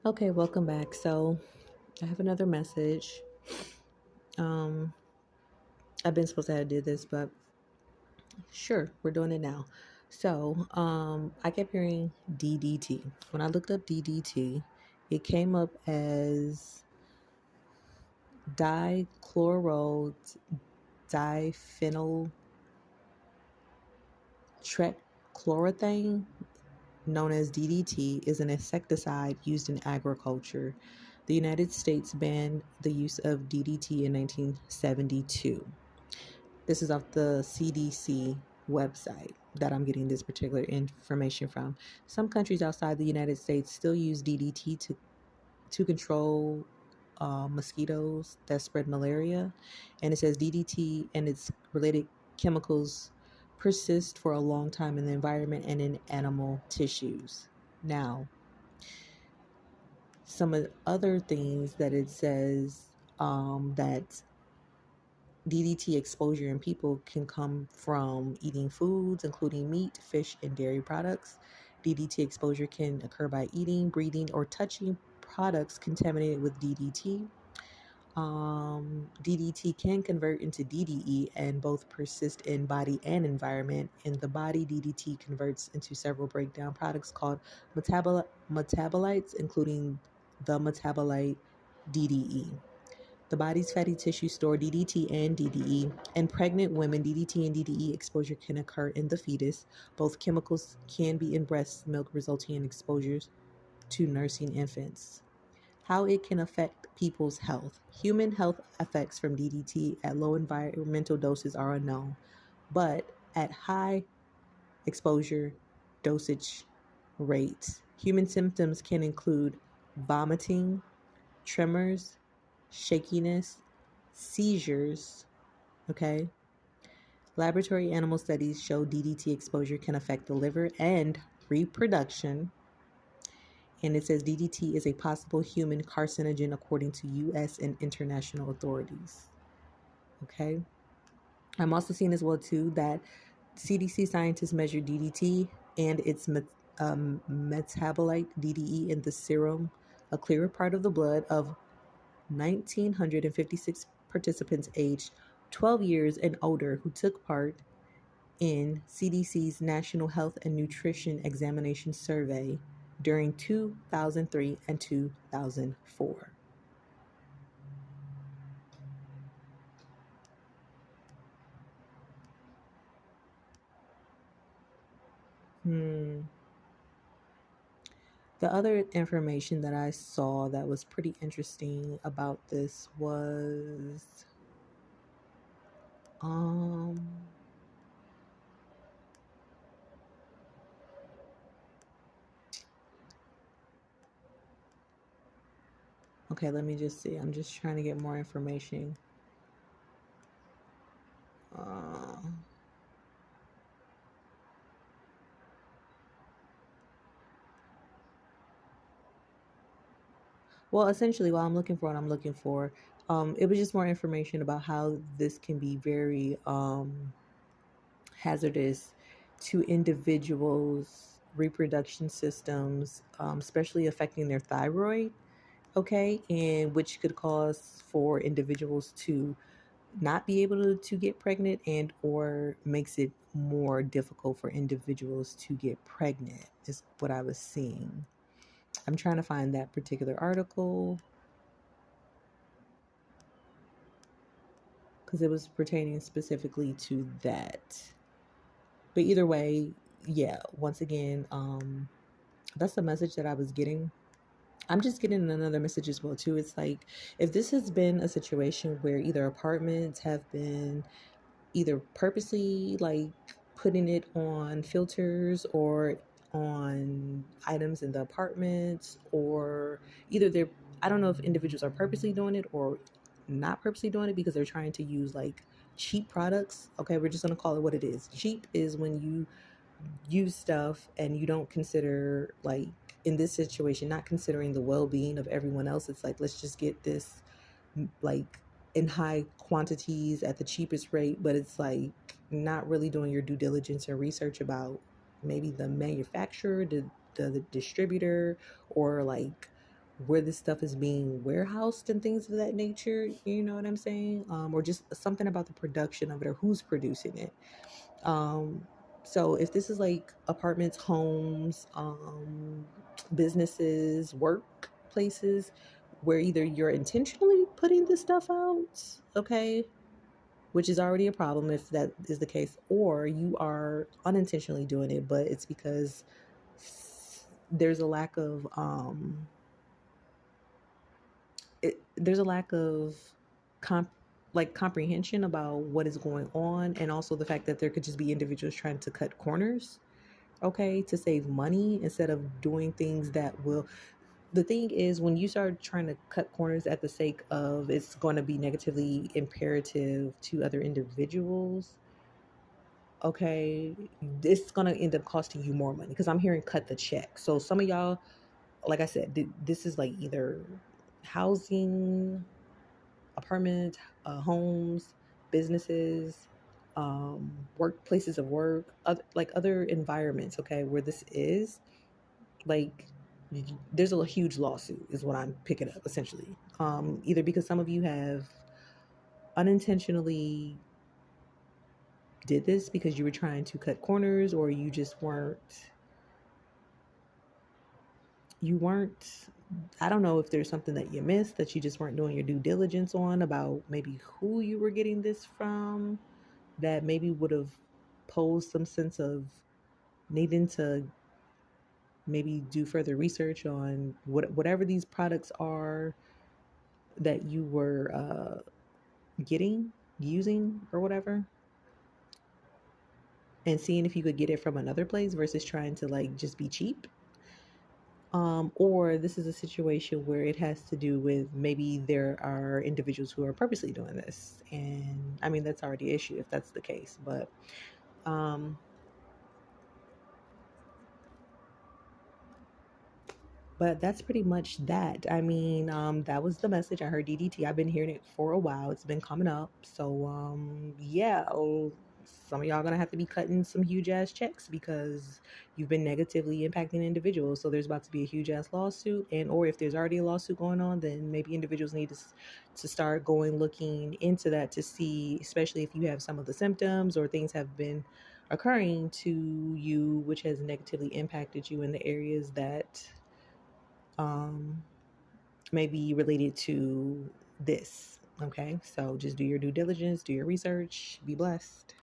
Okay, welcome back. So I have another message. Um, I've been supposed to have did this, but sure, we're doing it now. So I kept hearing DDT. When I looked up DDT, it came up as dichloro diphenyl trichloroethane, known as DDT, is an insecticide used in agriculture. The United States banned the use of DDT in 1972. This is off the CDC website that I'm getting this particular information from. Some countries outside the United States still use DDT to control mosquitoes that spread malaria. And it says DDT and its related chemicals persist for a long time in the environment and in animal tissues. Now, some of the other things that it says that DDT exposure in people can come from eating foods, including meat, fish, and dairy products. DDT exposure can occur by eating, breathing, or touching products contaminated with DDT. DDT can convert into DDE and both persist in body and environment. In the body, DDT converts into several breakdown products called metabolites, including the metabolite DDE. The body's fatty tissue store DDT and DDE. In pregnant women, DDT and DDE exposure can occur in the fetus. Both chemicals can be in breast milk, resulting in exposures to nursing infants. How it can affect people's health. Human health effects from DDT at low environmental doses are unknown, but at high exposure dosage rates, human symptoms can include vomiting, tremors, shakiness, seizures. Okay. Laboratory animal studies show DDT exposure can affect the liver and reproduction. And it says DDT is a possible human carcinogen according to U.S. and international authorities. Okay. I'm also seeing as well too that CDC scientists measure DDT and its metabolite DDE in the serum, a clearer part of the blood of 1,956 participants aged 12 years and older who took part in CDC's National Health and Nutrition Examination Survey during 2003 and 2004. Hmm. The other information that I saw that was pretty interesting about this was um okay, let me just see. I'm just trying to get more information. Uh, well, essentially, while I'm looking for what I'm looking for, it was just more information about how this can be very hazardous to individuals' reproduction systems, especially affecting their thyroid. Okay, and which could cause for individuals to not be able to get pregnant and or makes it more difficult for individuals to get pregnant is what I was seeing. I'm trying to find that particular article because it was pertaining specifically to that. But either way, yeah, once again, that's the message that I was getting. I'm just getting another message as well too. It's like if this has been a situation where either apartments have been either purposely like putting it on filters or on items in the apartments, or either they're, I don't know if individuals are purposely doing it or not purposely doing it because they're trying to use like cheap products. Okay, we're just going to call it what it is. Cheap is when you use stuff and you don't consider, like in this situation, not considering the well-being of everyone else. It's like, let's just get this like in high quantities at the cheapest rate, but it's like not really doing your due diligence and research about maybe the manufacturer, the distributor, or like where this stuff is being warehoused and things of that nature. You know what I'm saying? Or just something about the production of it or who's producing it. Um, so if this is like apartments, homes, businesses, workplaces, where either you're intentionally putting this stuff out, okay, which is already a problem if that is the case, or you are unintentionally doing it, but it's because there's a lack of there's a lack of comp like comprehension about what is going on, and also the fact that there could just be individuals trying to cut corners, okay, to save money instead of doing things that will. The thing is, when you start trying to cut corners at the sake of it's going to be negatively imperative to other individuals, okay, it's going to end up costing you more money, because I'm hearing cut the check. So some of y'all, like I said, this is like either housing, apartments, homes, businesses, workplaces of work, other environments, okay, where this is like there's a huge lawsuit is what I'm picking up essentially. Either because some of you have unintentionally did this because you were trying to cut corners, or you weren't I don't know if there's something that you missed that you just weren't doing your due diligence on about maybe who you were getting this from, that maybe would have posed some sense of needing to maybe do further research on whatever these products are that you were getting, using, or whatever, and seeing if you could get it from another place versus trying to like just be cheap. Or this is a situation where it has to do with maybe there are individuals who are purposely doing this. And I mean, that's already an issue if that's the case. Um, but that's pretty much that. I mean, that was the message. I heard DDT. I've been hearing it for a while. It's been coming up. So, yeah, some of y'all gonna have to be cutting some huge ass checks because you've been negatively impacting individuals. So there's about to be a huge ass lawsuit, and or if there's already a lawsuit going on, then maybe individuals need to start going looking into that to see, especially if you have some of the symptoms or things have been occurring to you, which has negatively impacted you in the areas that um, may be related to this. Okay, so just do your due diligence, do your research, be blessed.